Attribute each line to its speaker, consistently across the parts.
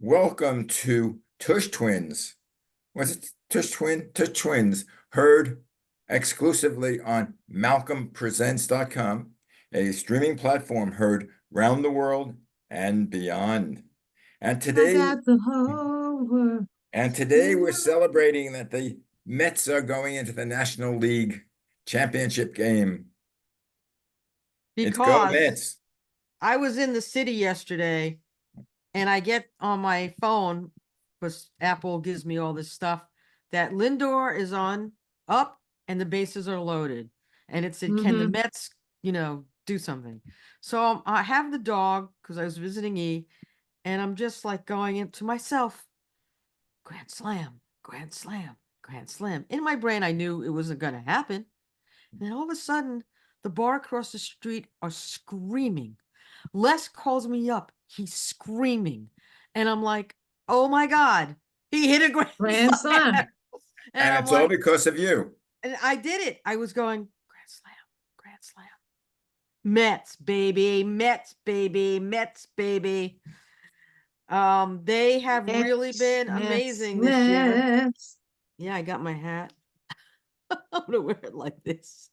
Speaker 1: Welcome to Tush Twins. Was it Tush Twin? Tush Twins, heard exclusively on MalcolmPresents.com, a streaming platform heard round the world and beyond. And
Speaker 2: I
Speaker 1: today,
Speaker 2: got the whole world.
Speaker 1: and today we're celebrating that the Mets are going into the National League championship game. It's go
Speaker 3: Because
Speaker 1: Mets.
Speaker 3: I was in the city yesterday and I get on my phone, because Apple gives me all this stuff, that Lindor is on up and the bases are loaded. And it said, can the Mets, do something? So I have the dog because I was visiting E, and I'm just like going into myself, grand slam, grand slam, grand slam. In my brain, I knew it wasn't going to happen. And then all of a sudden, the bar across the street are screaming. Les calls me up. He's screaming. And I'm like, oh my God, he hit a grand slam. And
Speaker 1: And
Speaker 3: I'm
Speaker 1: it's all
Speaker 3: like,
Speaker 1: because of you.
Speaker 3: and I did it. I was going, grand slam, grand slam. Mets, baby, Mets, baby, Mets, baby. They have really been amazing this year. Yeah, I got my hat. I'm gonna wear it like this.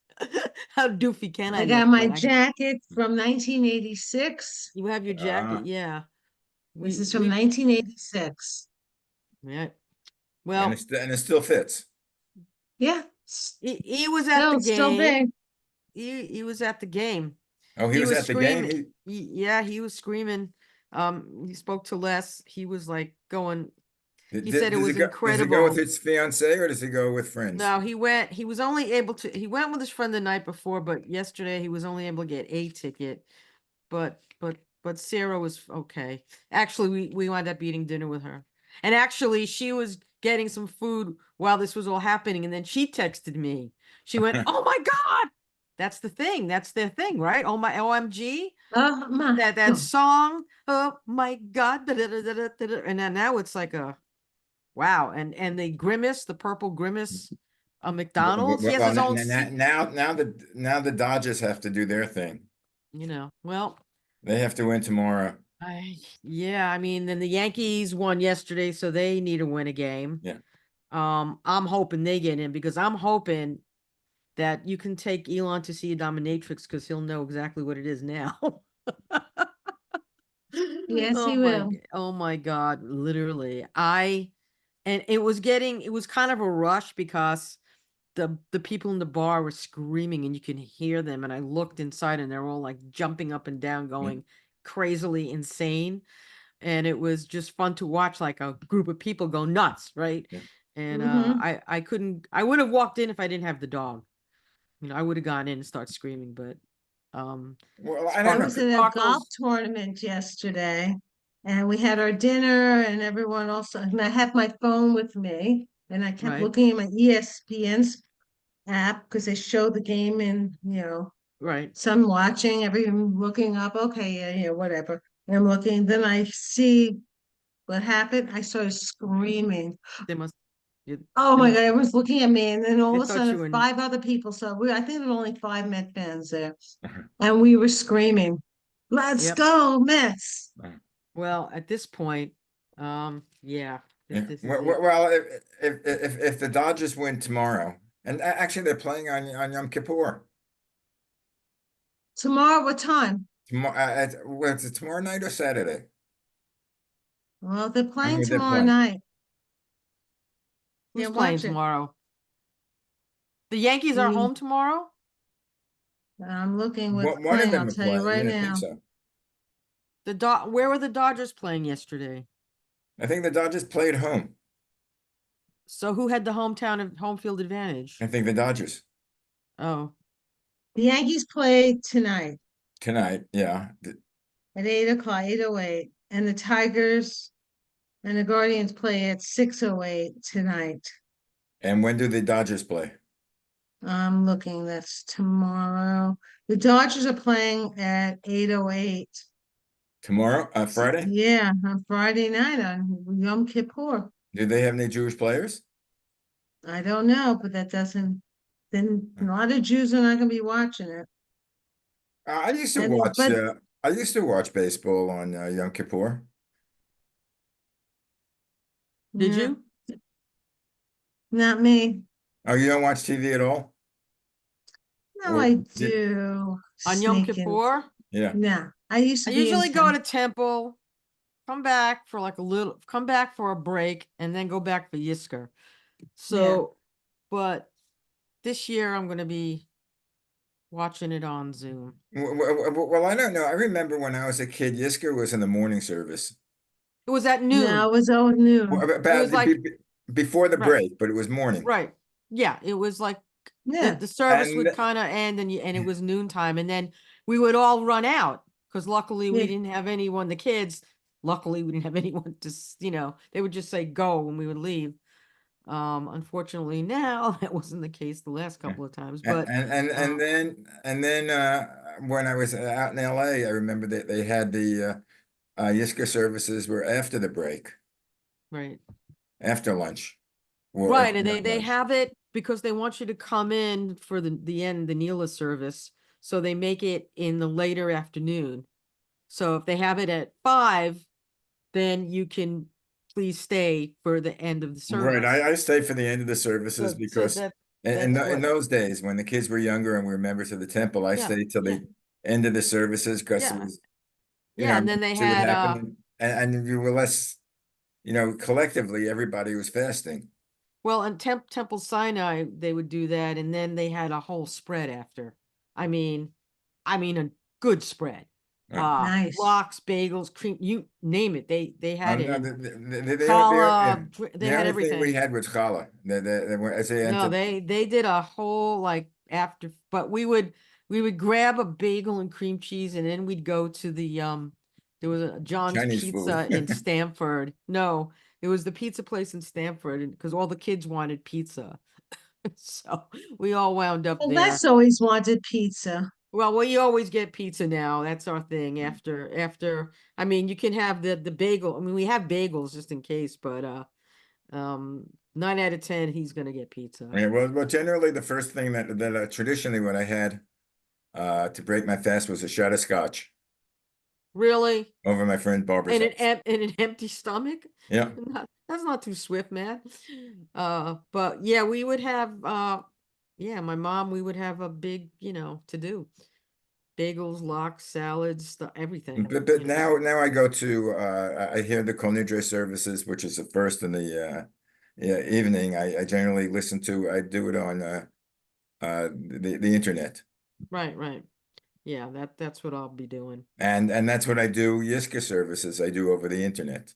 Speaker 3: How doofy can I
Speaker 2: I
Speaker 3: look?
Speaker 2: got my jacket from 1986.
Speaker 3: You have your jacket, yeah.
Speaker 2: This is from 1986.
Speaker 3: Yeah.
Speaker 1: And
Speaker 3: Well,
Speaker 1: it still fits.
Speaker 2: Yeah.
Speaker 3: he was at the
Speaker 2: Still
Speaker 3: game.
Speaker 2: big.
Speaker 3: He was at the game.
Speaker 1: Oh, he was at the game.
Speaker 3: Screaming. Yeah, he was screaming. He spoke to Les. He was like going. He said it was incredible.
Speaker 1: Does he go with his fiance or does he go with friends?
Speaker 3: No, he went. He was only able to. He went with his friend the night before, but yesterday he was only able to get a ticket. But Sarah was okay. Actually, we wound up eating dinner with her, and actually she was getting some food while this was all happening, and then she texted me. She went, "Oh my God!" That's the thing. That's their thing, right? Oh my OMG.
Speaker 2: Oh my.
Speaker 3: That song. Oh my God. And then now it's like a wow. And the grimace, the purple grimace, McDonald's. He has his own seat.
Speaker 1: Now the Dodgers have to do their thing.
Speaker 3: Well,
Speaker 1: they have to win tomorrow.
Speaker 3: Yeah, I mean, then the Yankees won yesterday, so they need to win a game.
Speaker 1: Yeah.
Speaker 3: I'm hoping they get in because I'm hoping that you can take Elon to see a dominatrix because he'll know exactly what it is now.
Speaker 2: Yes, he will.
Speaker 3: Oh my God, literally. And it was kind of a rush because the people in the bar were screaming and you can hear them. And I looked inside and they're all like jumping up and down, going crazily insane. And it was just fun to watch, like a group of people go nuts, right?
Speaker 1: Yeah.
Speaker 3: And I would have walked in if I didn't have the dog. I would have gone in and started screaming, but
Speaker 1: well, I
Speaker 2: was at a golf tournament yesterday, and we had our dinner, and everyone also. And I have my phone with me, and I kept looking at my ESPN's app because they show the game in,
Speaker 3: right.
Speaker 2: some watching, everyone looking up. Okay, yeah, whatever. And I'm looking, then I see what happened. I started screaming.
Speaker 3: They must.
Speaker 2: Oh my God, everyone's looking at me, and then all
Speaker 3: They
Speaker 2: of a
Speaker 3: thought you
Speaker 2: sudden,
Speaker 3: were-
Speaker 2: 5 other people. So I think there were only 5 Met fans there, and we were screaming, "Let's
Speaker 3: Yep.
Speaker 2: go, Mets!"
Speaker 3: Well, at this point, yeah. This is it.
Speaker 1: Well, if the Dodgers win tomorrow, and actually they're playing on Yom Kippur.
Speaker 2: Tomorrow, what time?
Speaker 1: Tomorrow, is it tomorrow night or Saturday?
Speaker 2: Well, they're playing
Speaker 1: They're
Speaker 2: tomorrow
Speaker 1: playing.
Speaker 2: night.
Speaker 3: Who's
Speaker 2: Yeah,
Speaker 3: playing
Speaker 2: watch it.
Speaker 3: tomorrow? The Yankees are home tomorrow?
Speaker 2: I'm looking with
Speaker 1: One of
Speaker 2: playing.
Speaker 1: them
Speaker 2: I'll
Speaker 1: are
Speaker 2: tell you
Speaker 1: playing.
Speaker 2: right
Speaker 1: I
Speaker 2: now.
Speaker 1: think so.
Speaker 3: Where were the Dodgers playing yesterday?
Speaker 1: I think the Dodgers played home.
Speaker 3: So who had the home field advantage?
Speaker 1: I think the Dodgers.
Speaker 3: Oh,
Speaker 2: The Yankees play tonight
Speaker 1: Tonight, yeah.
Speaker 2: at 8 o'clock, 8:08, and the Tigers and the Guardians play at 6:08 tonight.
Speaker 1: And when do the Dodgers play?
Speaker 2: I'm looking, that's tomorrow. The Dodgers are playing at 8:08.
Speaker 1: Tomorrow, Friday?
Speaker 2: Yeah, on Friday night on Yom Kippur.
Speaker 1: Do they have any Jewish players?
Speaker 2: I don't know, but that doesn't, then a lot of Jews are not gonna be watching it.
Speaker 1: I used to
Speaker 2: And-
Speaker 1: watch.
Speaker 2: but-
Speaker 1: I used to watch baseball on Yom Kippur.
Speaker 3: Did
Speaker 2: Yeah,
Speaker 3: you?
Speaker 2: not me.
Speaker 1: Oh, you don't watch TV at all?
Speaker 2: No,
Speaker 1: Or
Speaker 2: I
Speaker 1: did,
Speaker 2: do
Speaker 3: On Yom
Speaker 2: sneak in.
Speaker 3: Kippur?
Speaker 1: yeah.
Speaker 2: No, I used
Speaker 3: I
Speaker 2: to be in
Speaker 3: usually go
Speaker 2: temp.
Speaker 3: to temple, come back for like a little, come back for a break, and then go back for Yisker. So, but this year I'm gonna be watching it on Zoom.
Speaker 1: Well, I don't know. I remember when I was a kid, Yisker was in the morning service.
Speaker 3: It was at
Speaker 2: No,
Speaker 3: noon.
Speaker 2: it was old noon.
Speaker 3: It was like,
Speaker 1: Before the
Speaker 3: right,
Speaker 1: break, but it was morning.
Speaker 3: right. Yeah, it was like
Speaker 2: Yeah,
Speaker 3: the service
Speaker 1: And
Speaker 3: would kind of end and it was noontime and then we would all run out because luckily we
Speaker 2: yeah.
Speaker 3: didn't have anyone, the kids, luckily we didn't have anyone to, they would just say go when we would leave. Unfortunately now that wasn't the case the last couple of times,
Speaker 1: and
Speaker 3: but
Speaker 1: when I was out in LA, I remember that they had the Yisker services were after the break,
Speaker 3: right.
Speaker 1: after lunch, or
Speaker 3: Right, and
Speaker 1: not
Speaker 3: they
Speaker 1: lunch.
Speaker 3: have it because they want you to come in for the end, the Neela service. So they make it in the later afternoon. So if they have it at 5, then you can please stay for the end of the
Speaker 1: Right.
Speaker 3: service.
Speaker 1: I stay for the end of the services
Speaker 3: So
Speaker 1: because
Speaker 3: that's
Speaker 1: in
Speaker 3: what,
Speaker 1: those days when the kids were younger and we were members of the temple, I
Speaker 3: yeah,
Speaker 1: stayed till
Speaker 3: yeah,
Speaker 1: the end of the services because it
Speaker 3: yeah,
Speaker 1: was,
Speaker 3: yeah. And then they
Speaker 1: see what
Speaker 3: had
Speaker 1: happened, and you were less, collectively everybody was fasting.
Speaker 3: well, in Temple Sinai, they would do that, and then they had a whole spread after. I mean, a good spread.
Speaker 1: Right.
Speaker 2: Nice.
Speaker 3: Lox, bagels, cream, you name it. They
Speaker 1: Oh
Speaker 3: had
Speaker 1: no,
Speaker 3: it.
Speaker 1: yeah.
Speaker 3: Challah, they
Speaker 1: The
Speaker 3: had
Speaker 1: only thing we
Speaker 3: everything.
Speaker 1: had was challah. As they
Speaker 3: No,
Speaker 1: entered,
Speaker 3: they did a whole like after, but we would grab a bagel and cream cheese, and then we'd go to the there was a John's
Speaker 1: Chinese food.
Speaker 3: Pizza in Stamford. No, it was the pizza place in Stamford, and because all the kids wanted pizza, so we all wound up
Speaker 2: Well,
Speaker 3: there.
Speaker 2: Les always wanted pizza.
Speaker 3: Well, we always get pizza now. That's our thing. After, I mean, you can have the bagel. I mean, we have bagels just in case, but 9 out of 10, he's gonna get pizza.
Speaker 1: Yeah, well, generally the first thing that traditionally what I had to break my fast was a shot of scotch
Speaker 3: Really?
Speaker 1: over my friend Barbara's house.
Speaker 3: And an empty stomach?
Speaker 1: Yeah.
Speaker 3: That's not too swift, man. But yeah, we would have yeah, my mom, we would have a big, to do. Bagels, lox, salads, everything,
Speaker 1: But now I go to I hear the Kol Nidre services, which is the first in the yeah, evening. I generally listen to. I do it on the internet,
Speaker 3: Right, right. Yeah, that's what I'll be doing.
Speaker 1: and that's what I do. Yiska services I do over the internet.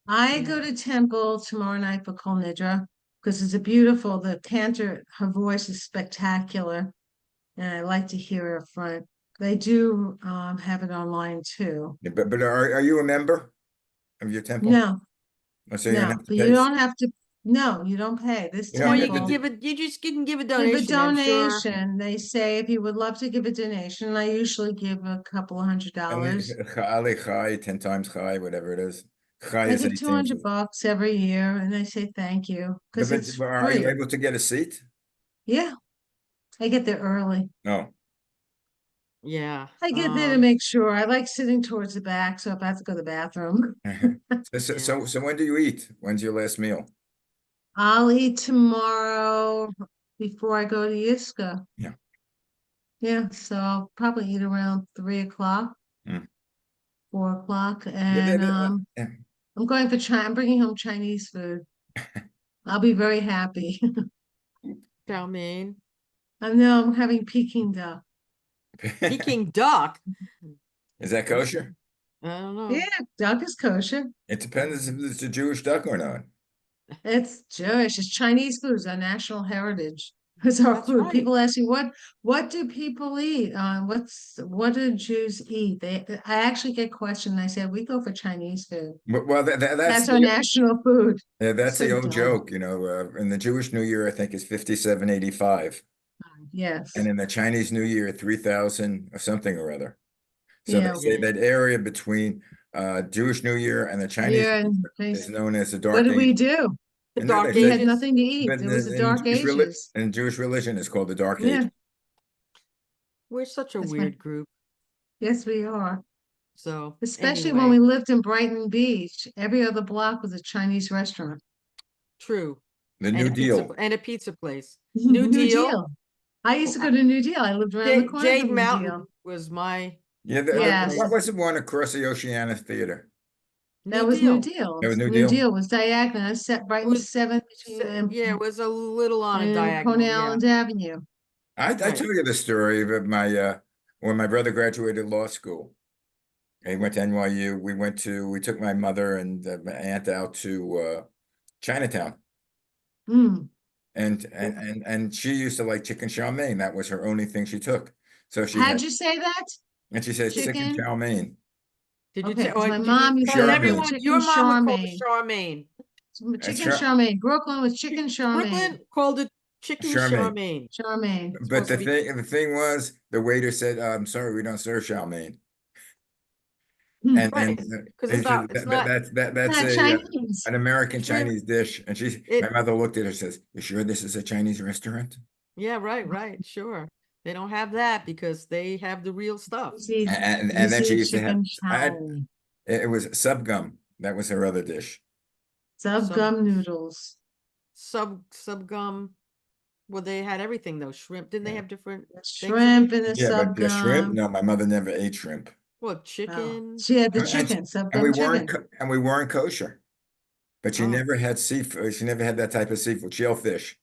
Speaker 2: I go to temple tomorrow night for Kol Nidra because it's a beautiful, the cantor, her voice is spectacular. And I like to hear her front. They do have it online too.
Speaker 1: Yeah, but are you a member of your temple?
Speaker 2: No,
Speaker 1: Oh, so you don't
Speaker 2: no,
Speaker 1: have to
Speaker 2: but you
Speaker 1: pay.
Speaker 2: don't have to, no, you don't pay. This
Speaker 1: You don't
Speaker 3: Well,
Speaker 1: have
Speaker 3: you
Speaker 1: to
Speaker 3: can
Speaker 2: temple,
Speaker 1: do.
Speaker 3: give it, you just can give a
Speaker 2: give a
Speaker 3: donation, I'm sure.
Speaker 2: donation. They say if you would love to give a donation, I usually give a couple of
Speaker 1: And
Speaker 2: $100.
Speaker 1: Ali Chai, 10 times Chai, whatever it is. Chai
Speaker 2: I
Speaker 1: is
Speaker 2: give
Speaker 1: 18.
Speaker 2: $200 every year and they say thank you because it's
Speaker 1: But are you
Speaker 2: free.
Speaker 1: able to get a seat?
Speaker 2: Yeah, I get there early.
Speaker 1: No.
Speaker 3: Yeah.
Speaker 2: I get there to make sure. I like sitting towards the back, so if I have to go to the bathroom,
Speaker 3: Yeah.
Speaker 1: So when do you eat? When's your last meal?
Speaker 2: I'll eat tomorrow before I go to Yiska.
Speaker 1: Yeah.
Speaker 2: Yeah, so I'll probably eat around 3 o'clock,
Speaker 1: Mm.
Speaker 2: 4 o'clock,
Speaker 1: Yeah,
Speaker 2: and
Speaker 1: yeah.
Speaker 2: I'm going for China. I'm bringing home Chinese food. I'll be very happy.
Speaker 3: Chow mein.
Speaker 2: I know I'm having Peking duck.
Speaker 3: Peking duck.
Speaker 1: Is that kosher?
Speaker 3: I don't know.
Speaker 2: Yeah, duck is kosher.
Speaker 1: It depends if it's a Jewish duck or not.
Speaker 2: It's Jewish. It's Chinese food. It's our national heritage. It's our
Speaker 3: That's
Speaker 2: food.
Speaker 3: right.
Speaker 2: People ask me what do people eat? What do Jews eat? I actually get questioned. I said we go for Chinese food.
Speaker 1: Well,
Speaker 2: That's our national food.
Speaker 1: that's
Speaker 2: So
Speaker 1: the old
Speaker 2: dumb.
Speaker 1: joke, in the Jewish New Year, I think is 5785, and
Speaker 2: Yes.
Speaker 1: in the Chinese New Year, 3000 or something or other. So they
Speaker 2: Yeah.
Speaker 1: say
Speaker 3: Yeah.
Speaker 1: that area between Jewish New Year and the Chinese
Speaker 2: Yeah.
Speaker 1: New
Speaker 2: And
Speaker 1: Year is
Speaker 2: they,
Speaker 1: known as the
Speaker 2: what
Speaker 1: Dark
Speaker 2: did we
Speaker 1: Ages.
Speaker 2: do?
Speaker 3: The
Speaker 1: And no, they
Speaker 3: Dark
Speaker 2: They had
Speaker 1: say,
Speaker 3: Ages.
Speaker 2: nothing to eat.
Speaker 1: but
Speaker 2: It was the dark ages.
Speaker 1: in Jewish religion, it's called the Dark
Speaker 2: Yeah.
Speaker 1: Age.
Speaker 3: We're such a
Speaker 2: That's my,
Speaker 3: weird group.
Speaker 2: yes, we are.
Speaker 3: So
Speaker 2: Especially when we
Speaker 3: anyway,
Speaker 2: lived in Brighton Beach. Every other block was a Chinese restaurant.
Speaker 3: True.
Speaker 1: The
Speaker 3: And
Speaker 1: New
Speaker 3: a pizza,
Speaker 1: Deal.
Speaker 3: and a pizza place. New Deal.
Speaker 2: I used to go to New Deal. I lived around the corner
Speaker 3: Jade
Speaker 2: from New
Speaker 3: Mountain
Speaker 2: Deal.
Speaker 3: was my
Speaker 1: Yeah,
Speaker 2: Yes.
Speaker 1: what was the one across the Oceana Theater?
Speaker 2: That
Speaker 3: New
Speaker 2: was New
Speaker 3: Deal.
Speaker 2: Deal.
Speaker 1: That was New
Speaker 2: New
Speaker 1: Deal?
Speaker 2: Deal was diagonal. I sat right
Speaker 3: It
Speaker 2: in
Speaker 3: was,
Speaker 2: seven between
Speaker 3: yeah, it was a little on a
Speaker 2: and
Speaker 3: diagonal,
Speaker 2: Coney
Speaker 3: yeah.
Speaker 2: Island Avenue.
Speaker 1: I
Speaker 3: Right.
Speaker 1: tell you the story of my when my brother graduated law school. He went to NYU. We took my mother and my aunt out to Chinatown.
Speaker 2: Mm.
Speaker 1: And she used to like chicken chow mein. That was her only thing she took. So she
Speaker 2: How'd
Speaker 1: had,
Speaker 2: you say that?
Speaker 1: and she said chicken
Speaker 2: Chicken?
Speaker 1: chow mein.
Speaker 3: Did you
Speaker 2: Okay,
Speaker 3: tell,
Speaker 2: because my
Speaker 3: did you,
Speaker 2: mom used to have the
Speaker 1: Charmaine.
Speaker 3: everyone,
Speaker 2: chicken
Speaker 3: your mom would call it
Speaker 2: Charmaine.
Speaker 3: Charmaine.
Speaker 1: And
Speaker 2: Chicken Charmaine. Brooklyn was chicken
Speaker 3: Brooklyn
Speaker 2: Charmaine.
Speaker 3: called it chicken
Speaker 1: Charmaine.
Speaker 3: Charmaine.
Speaker 2: Charmaine.
Speaker 3: It's
Speaker 1: But
Speaker 3: supposed to be,
Speaker 1: the thing was, the waiter said, "I'm sorry, we don't serve chow mein."
Speaker 2: Hmm.
Speaker 1: And
Speaker 3: right, because
Speaker 1: he said
Speaker 3: it's not
Speaker 1: that's
Speaker 2: Not
Speaker 1: a
Speaker 2: Chinese.
Speaker 1: an American
Speaker 3: shrimp.
Speaker 1: Chinese dish. And my
Speaker 3: It,
Speaker 1: mother looked at her and says, "You sure this is a Chinese restaurant?"
Speaker 3: yeah, right, sure. They don't have that because they have the real stuff.
Speaker 2: You
Speaker 1: And then she
Speaker 2: see
Speaker 1: used to have
Speaker 2: chicken chow.
Speaker 1: it was sub gum. That was her other dish.
Speaker 2: Sub gum noodles.
Speaker 3: Sub gum. Well, they had everything though. Shrimp. Didn't they
Speaker 1: Yeah.
Speaker 3: have different things in
Speaker 2: Shrimp
Speaker 3: there?
Speaker 2: in the
Speaker 1: Yeah,
Speaker 2: sub
Speaker 1: but the shrimp,
Speaker 2: gum.
Speaker 1: no, my mother never ate shrimp.
Speaker 3: Well,
Speaker 2: Oh,
Speaker 3: chicken.
Speaker 2: she had the
Speaker 1: And,
Speaker 2: chicken, sub
Speaker 1: and we
Speaker 2: gum
Speaker 1: weren't
Speaker 2: chicken.
Speaker 1: and we weren't kosher. But she
Speaker 3: Oh,
Speaker 1: never had seafood. She never had that type of seafood, shellfish.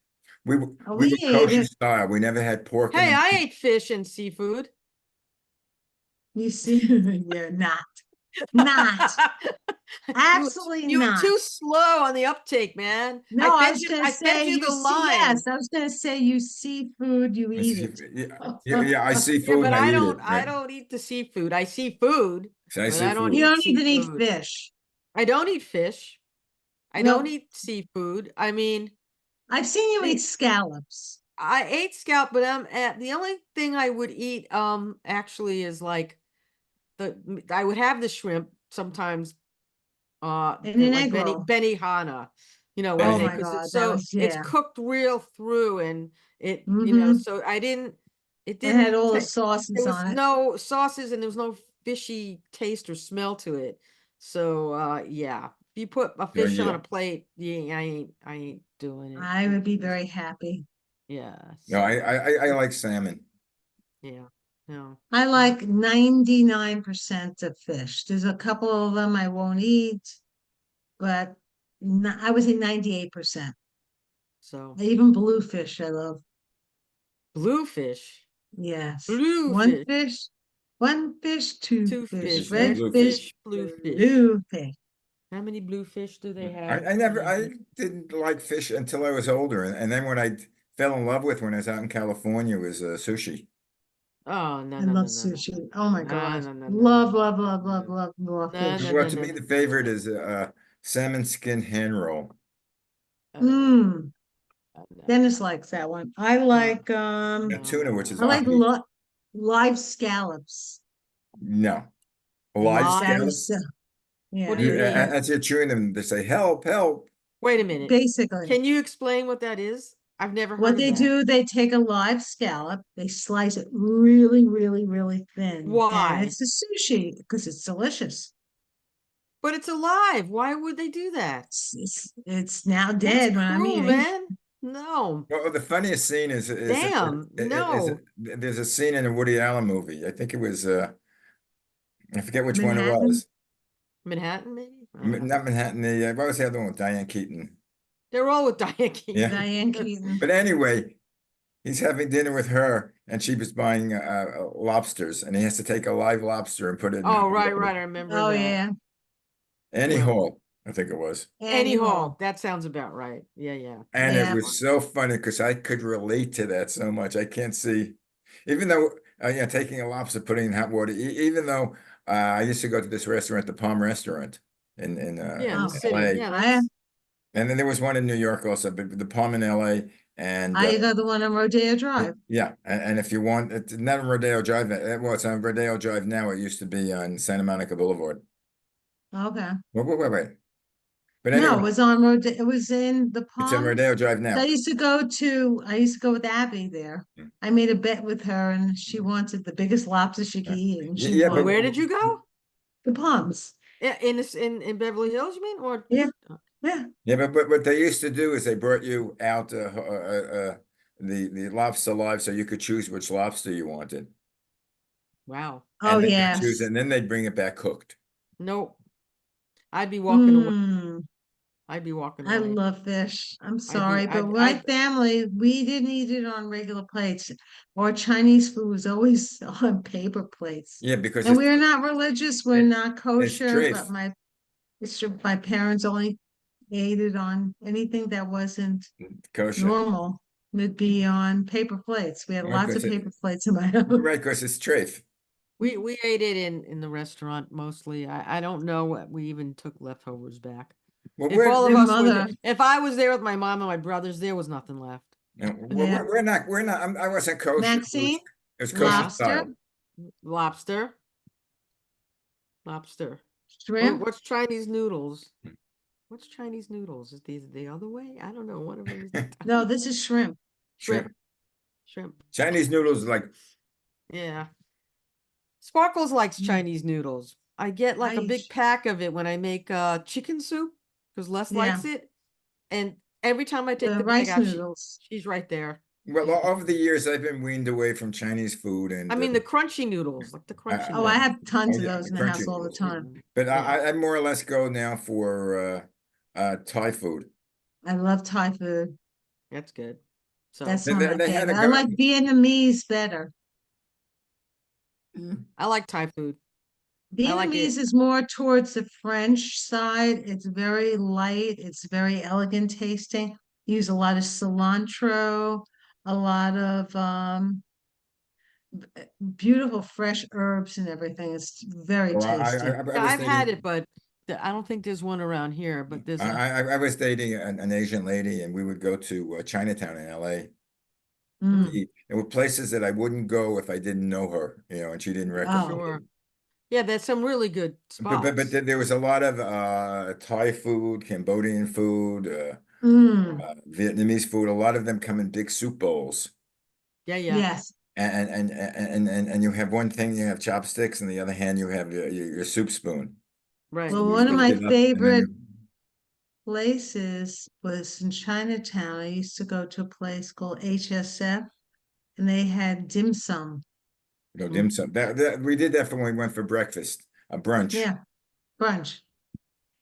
Speaker 2: Oh,
Speaker 1: We
Speaker 2: we
Speaker 1: were
Speaker 2: ate
Speaker 1: kosher
Speaker 2: it.
Speaker 1: style. We never had pork
Speaker 3: hey,
Speaker 1: and
Speaker 3: I ate fish and seafood.
Speaker 2: You see, you're not. Not.
Speaker 3: You,
Speaker 2: Absolutely
Speaker 3: you were
Speaker 2: not.
Speaker 3: too slow on the uptake, man.
Speaker 2: No, I was gonna
Speaker 3: I fed
Speaker 2: say
Speaker 3: you
Speaker 2: you
Speaker 3: the
Speaker 2: see,
Speaker 3: line.
Speaker 2: yes, I was gonna say you seafood, you eat it.
Speaker 1: yeah, I see
Speaker 3: Yeah,
Speaker 1: food
Speaker 3: but
Speaker 1: and I eat it,
Speaker 3: I
Speaker 1: right?
Speaker 3: don't eat the seafood. I see food,
Speaker 1: So I
Speaker 3: but
Speaker 1: see
Speaker 3: I don't
Speaker 2: You
Speaker 1: food.
Speaker 3: eat
Speaker 2: don't even eat
Speaker 3: seafood.
Speaker 2: fish.
Speaker 3: I don't eat fish. I don't
Speaker 2: Nope.
Speaker 3: eat seafood. I mean,
Speaker 2: I've seen you
Speaker 3: the-
Speaker 2: eat scallops.
Speaker 3: I ate scalp, but the only thing I would eat actually is like I would have the shrimp sometimes
Speaker 2: In an
Speaker 3: like
Speaker 2: egg roll.
Speaker 3: Benihana,
Speaker 2: Oh
Speaker 1: Anyhow,
Speaker 2: my
Speaker 3: because
Speaker 2: God,
Speaker 3: it's
Speaker 2: that
Speaker 3: so
Speaker 2: was,
Speaker 3: it's
Speaker 2: yeah.
Speaker 3: cooked real through and it
Speaker 2: Mm-hmm.
Speaker 3: so I didn't it
Speaker 2: It had
Speaker 3: didn't
Speaker 2: all the
Speaker 3: ta-
Speaker 2: sauces
Speaker 3: there was
Speaker 2: on it.
Speaker 3: no sauces and there was no fishy taste or smell to it. So yeah, if you put a fish on
Speaker 1: yeah.
Speaker 3: a plate, yeah, I ain't doing it.
Speaker 2: I would be very happy.
Speaker 3: Yeah.
Speaker 1: No,
Speaker 3: So
Speaker 1: I like salmon.
Speaker 3: yeah. No.
Speaker 2: I like 99% of fish. There's a couple of them I won't eat, but I would say 98%.
Speaker 3: So
Speaker 2: Even bluefish I love.
Speaker 3: bluefish.
Speaker 2: Yes.
Speaker 3: Bluefish.
Speaker 2: One fish, two
Speaker 3: Two
Speaker 2: fish,
Speaker 3: fish,
Speaker 1: Fish and
Speaker 2: red
Speaker 3: red
Speaker 2: fish,
Speaker 1: bluefish.
Speaker 3: fish, blue fish.
Speaker 2: blue fish.
Speaker 3: How many bluefish do they
Speaker 1: I,
Speaker 3: have?
Speaker 1: I never, I didn't like fish until I was older, and then what I fell in love with when I was out in California was sushi.
Speaker 3: Oh, no,
Speaker 2: I
Speaker 3: no,
Speaker 2: love
Speaker 3: no, no, no.
Speaker 2: sushi. Oh my
Speaker 3: No,
Speaker 2: God.
Speaker 3: no, no, no,
Speaker 2: Love,
Speaker 3: no.
Speaker 2: love, love, love,
Speaker 3: No,
Speaker 2: love raw
Speaker 3: no,
Speaker 2: fish.
Speaker 3: no,
Speaker 1: Well,
Speaker 3: no,
Speaker 1: to
Speaker 3: no,
Speaker 1: me,
Speaker 3: no.
Speaker 1: the favorite is salmon skin hand roll.
Speaker 2: Mmm.
Speaker 3: No,
Speaker 2: Dennis likes that one.
Speaker 1: And tuna, which is
Speaker 2: I like
Speaker 1: ahi.
Speaker 2: live scallops.
Speaker 1: No, live
Speaker 3: Live.
Speaker 2: Live,
Speaker 1: scallops.
Speaker 3: What do
Speaker 2: yeah,
Speaker 3: you mean?
Speaker 1: As you're chewing them, they say, "Help, help."
Speaker 3: Wait a minute.
Speaker 2: basically.
Speaker 3: Can you explain what that is? I've never heard
Speaker 2: What
Speaker 3: of
Speaker 2: they
Speaker 3: that.
Speaker 2: do, they take a live scallop, they slice it really, really, really thin, and
Speaker 3: Why?
Speaker 2: it's a sushi because it's delicious.
Speaker 3: But it's alive. Why would they do that?
Speaker 2: It's now
Speaker 3: That's
Speaker 2: dead when I'm
Speaker 3: cruel,
Speaker 2: eating.
Speaker 3: man. No.
Speaker 1: Well, the funniest scene
Speaker 3: Damn. No.
Speaker 1: there's a scene in a Woody Allen movie. I think it was I forget which one it
Speaker 2: Manhattan.
Speaker 1: was.
Speaker 3: Manhattan, maybe? I don't know.
Speaker 1: Not Manhattan. What was the other one with Diane Keaton?
Speaker 3: They're all with Diane Keaton.
Speaker 1: Yeah.
Speaker 2: Diane Keaton.
Speaker 1: But anyway, he's having dinner with her, and she was buying lobsters, and he has to take a live lobster and put it in
Speaker 3: Oh,
Speaker 1: hot
Speaker 3: right.
Speaker 1: water.
Speaker 3: I remember
Speaker 2: Oh
Speaker 3: that.
Speaker 2: yeah.
Speaker 1: Annie
Speaker 3: Well,
Speaker 1: Hall, I think it was.
Speaker 3: Annie
Speaker 2: Hall.
Speaker 3: Hall. That sounds about right. Yeah.
Speaker 1: And it
Speaker 2: Yeah.
Speaker 1: was so funny because I could relate to that so much. I can't see, even though, taking a lobster, putting it in hot water, even though I used to go to this restaurant, the Palm Restaurant
Speaker 3: Yeah, in the
Speaker 2: Oh.
Speaker 3: city.
Speaker 1: LA.
Speaker 3: Yeah,
Speaker 2: I
Speaker 1: And then there was one in New York also, but the Palm in LA. And
Speaker 2: I got the one on Rodeo Drive.
Speaker 1: yeah, and if you want, it's not on Rodeo Drive. Well, it's on Rodeo Drive now. It used to be on Santa Monica Boulevard.
Speaker 2: Okay.
Speaker 1: Wait. But
Speaker 2: No,
Speaker 1: anyway,
Speaker 2: it was on Rodeo. It was in the
Speaker 1: it's on
Speaker 2: Palm.
Speaker 1: Rodeo Drive
Speaker 2: I
Speaker 1: now.
Speaker 2: used to go with Abby there. I made a bet with her and she wanted the biggest lobster she could eat and she
Speaker 1: Yeah,
Speaker 3: Well,
Speaker 1: but
Speaker 2: won.
Speaker 3: where did you go?
Speaker 2: The Palms.
Speaker 3: In Beverly Hills, you mean? Or
Speaker 2: Yeah.
Speaker 1: Yeah, but what they used to do is they brought you out the lobster live, so you could choose which lobster you wanted,
Speaker 3: Wow.
Speaker 2: Oh,
Speaker 1: and then you choose it,
Speaker 2: yes.
Speaker 1: and then they'd bring it back cooked.
Speaker 3: Nope. I'd be walking away.
Speaker 2: Mm,
Speaker 3: I'd be walking
Speaker 2: I
Speaker 3: away.
Speaker 2: love fish. I'm
Speaker 3: I'd be,
Speaker 2: sorry, but
Speaker 3: I'd,
Speaker 2: my
Speaker 3: I'd,
Speaker 2: family, we didn't eat it on regular plates. Our Chinese food was always on paper plates.
Speaker 1: Yeah, because
Speaker 2: And we're not religious, we're
Speaker 1: it,
Speaker 2: not
Speaker 1: it's
Speaker 2: kosher, but
Speaker 1: treif,
Speaker 2: my parents only ate it on anything that wasn't
Speaker 1: kosher,
Speaker 2: normal would be on paper plates. We had
Speaker 1: right?
Speaker 2: lots of
Speaker 1: Because
Speaker 2: paper plates in my house.
Speaker 1: right, because it's treif.
Speaker 3: we ate it in the restaurant mostly. I don't know what we even took leftovers back.
Speaker 1: Well,
Speaker 3: If all of
Speaker 2: My
Speaker 3: us were there,
Speaker 2: mother,
Speaker 3: if I was there with my mom and my brothers, there was nothing left.
Speaker 2: yeah.
Speaker 1: we're not. I wasn't kosher.
Speaker 2: Maxine,
Speaker 1: It was kosher
Speaker 3: Yeah.
Speaker 2: lobster,
Speaker 1: style.
Speaker 3: Lobster. Lobster.
Speaker 2: shrimp.
Speaker 3: What's Chinese noodles? What's Chinese noodles? Is these the other way? I don't know. One of them is
Speaker 2: No, this is shrimp.
Speaker 3: shrimp. Shrimp.
Speaker 1: Chinese noodles like
Speaker 3: Yeah. Sparkles likes
Speaker 2: Mm,
Speaker 3: Chinese noodles. I get like a
Speaker 2: I,
Speaker 3: big pack of it when I make chicken soup because Les
Speaker 2: yeah,
Speaker 3: likes it. And every time I take
Speaker 2: the
Speaker 3: the bag
Speaker 2: rice
Speaker 3: out,
Speaker 2: noodles.
Speaker 3: she's right there.
Speaker 1: well, over the years I've been weaned away from Chinese food,
Speaker 3: I
Speaker 1: and
Speaker 3: mean the crunchy noodles, like the crunchy
Speaker 2: Oh, I
Speaker 3: noodles.
Speaker 2: have tons of
Speaker 1: yeah,
Speaker 2: those
Speaker 1: the
Speaker 2: in the
Speaker 1: crunchy
Speaker 2: house all the
Speaker 1: noodles.
Speaker 2: time.
Speaker 1: But
Speaker 3: Yeah,
Speaker 1: I more or less go now for Thai food.
Speaker 2: I love Thai food.
Speaker 3: that's good. So
Speaker 2: That's not my
Speaker 1: They had a
Speaker 2: favorite. I
Speaker 1: guy.
Speaker 2: like Vietnamese better.
Speaker 3: I like Thai food. I like
Speaker 2: Vietnamese
Speaker 3: it.
Speaker 2: is more towards the French side. It's very light. It's very elegant tasting. Use a lot of cilantro, a lot of beautiful fresh herbs and everything. It's very
Speaker 1: Well,
Speaker 2: tasty.
Speaker 1: I
Speaker 3: Yeah,
Speaker 1: was
Speaker 3: I've had
Speaker 1: dating.
Speaker 3: it, but I don't think there's one around here. But there's a
Speaker 1: I was dating an Asian lady, and we would go to Chinatown in LA to
Speaker 2: Mm.
Speaker 1: eat. There were places that I wouldn't go if I didn't know her, and she didn't recommend
Speaker 2: Oh,
Speaker 3: sure.
Speaker 1: it.
Speaker 3: Yeah, there's some really good
Speaker 1: But
Speaker 3: spots.
Speaker 1: there was a lot of Thai food, Cambodian food,
Speaker 2: mm.
Speaker 1: Vietnamese food. A lot of them come in big soup bowls,
Speaker 3: Yeah, yeah,
Speaker 2: Yes.
Speaker 1: and you have one thing, you have chopsticks, and the other hand you have your soup spoon. So
Speaker 3: right.
Speaker 2: Well,
Speaker 1: you
Speaker 2: one of
Speaker 1: lift
Speaker 2: my
Speaker 1: it up, and then
Speaker 2: favorite places was in Chinatown. I used to go to a place called HSF and they had dim sum.
Speaker 1: you go dim
Speaker 3: Mm.
Speaker 1: sum. We did that for when we went for breakfast, a brunch,
Speaker 2: Yeah, brunch.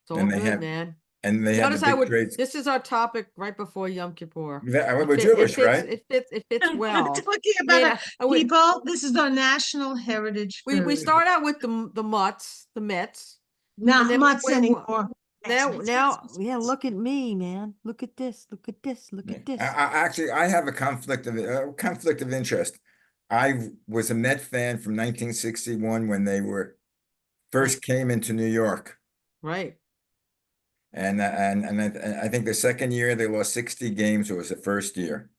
Speaker 3: It's all
Speaker 1: and they
Speaker 3: good,
Speaker 1: have
Speaker 3: man.
Speaker 1: and they have the
Speaker 3: Notice I
Speaker 1: big
Speaker 3: would.
Speaker 1: trays.
Speaker 3: This is our topic right before Yom Kippur.
Speaker 1: We're Jewish, right?
Speaker 3: It fits
Speaker 2: We're
Speaker 3: well.
Speaker 2: talking
Speaker 3: I
Speaker 2: about
Speaker 3: mean,
Speaker 2: people. This is our national heritage
Speaker 3: we
Speaker 2: food.
Speaker 3: start out with the mutts, the Mets, and
Speaker 2: Not
Speaker 3: then
Speaker 2: mutts anymore.
Speaker 3: now, yeah. Look at me, man. Look at this. Look at this. Look
Speaker 1: Yeah.
Speaker 3: at this.
Speaker 1: Actually, I have a conflict of interest. I was a Met fan from 1961 when they were first came into New York,
Speaker 3: Right.
Speaker 1: and I think the second year they lost 60 games, or was the first year,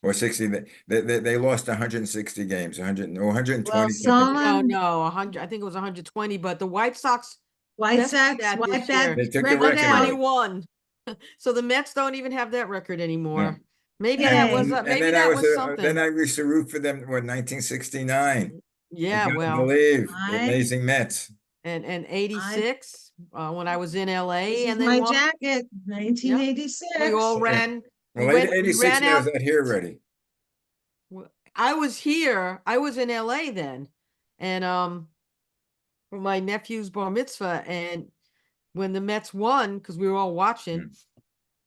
Speaker 1: or 60. They lost 160 games, 100 or
Speaker 2: Well,
Speaker 1: 120 something.
Speaker 3: No,
Speaker 2: someone,
Speaker 3: no, 100. I think it was 120. But the White Sox
Speaker 2: White
Speaker 3: bested
Speaker 2: Sox,
Speaker 3: that
Speaker 2: wipe
Speaker 3: this
Speaker 2: that
Speaker 3: year.
Speaker 1: They took the
Speaker 2: record
Speaker 1: record
Speaker 2: out.
Speaker 1: away.
Speaker 3: 21. So the Mets don't even have that record
Speaker 1: No.
Speaker 3: anymore. Maybe that was
Speaker 2: Hey,
Speaker 1: And
Speaker 3: maybe
Speaker 1: then
Speaker 3: that was
Speaker 1: then
Speaker 3: something.
Speaker 1: I used to root for them. What 1969? You
Speaker 3: Yeah,
Speaker 1: got to
Speaker 3: well,
Speaker 1: believe the
Speaker 2: I,
Speaker 1: amazing Mets.
Speaker 3: and
Speaker 2: I,
Speaker 3: 86 when I was in
Speaker 2: this
Speaker 3: LA
Speaker 2: is
Speaker 3: and they
Speaker 2: my
Speaker 3: won.
Speaker 2: jacket,
Speaker 3: Yep. We all
Speaker 2: 1986.
Speaker 1: Yeah.
Speaker 3: ran.
Speaker 1: Well,
Speaker 3: We
Speaker 1: 86,
Speaker 3: ran
Speaker 1: I was
Speaker 3: out.
Speaker 1: out here already.
Speaker 3: I was here. I was in LA then, and for my nephew's bar mitzvah, and when the Mets won, because we were all watching,
Speaker 1: Mm.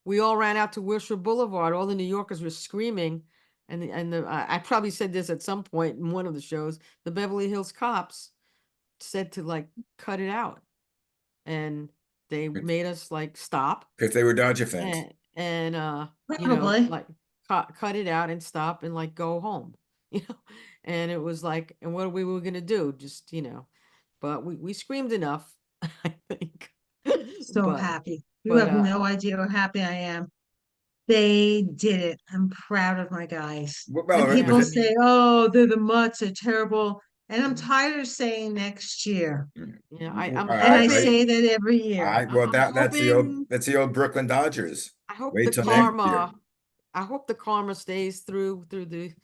Speaker 3: we all ran out to Wilshire Boulevard. All the New Yorkers were screaming, I probably said this at some point in one of the shows. The Beverly Hills cops said to like cut it out, and they made us like stop
Speaker 1: Because they were Dodger fans.
Speaker 3: and
Speaker 2: Probably.
Speaker 3: like cut it out and stop and like go home, you know. And it was like, and what we were gonna do, just but we screamed enough, I think.
Speaker 2: So
Speaker 3: but
Speaker 2: happy. You
Speaker 3: but
Speaker 2: have no idea how happy I am. They did it. I'm proud of my guys. And
Speaker 1: Well, it
Speaker 3: yeah,
Speaker 1: was
Speaker 2: people
Speaker 3: I
Speaker 1: it.
Speaker 2: say,
Speaker 3: mean,
Speaker 2: oh, they're the mutts, they're terrible. And I'm
Speaker 3: mm,
Speaker 2: tired of saying next year.
Speaker 3: yeah, I'm
Speaker 2: And I
Speaker 1: I,
Speaker 2: say that every year.
Speaker 1: well,
Speaker 3: I'm hoping
Speaker 1: that's the old Brooklyn Dodgers.
Speaker 3: I hope
Speaker 1: Wait
Speaker 3: the
Speaker 1: till next
Speaker 3: karma
Speaker 1: year.
Speaker 3: I hope the karma stays through the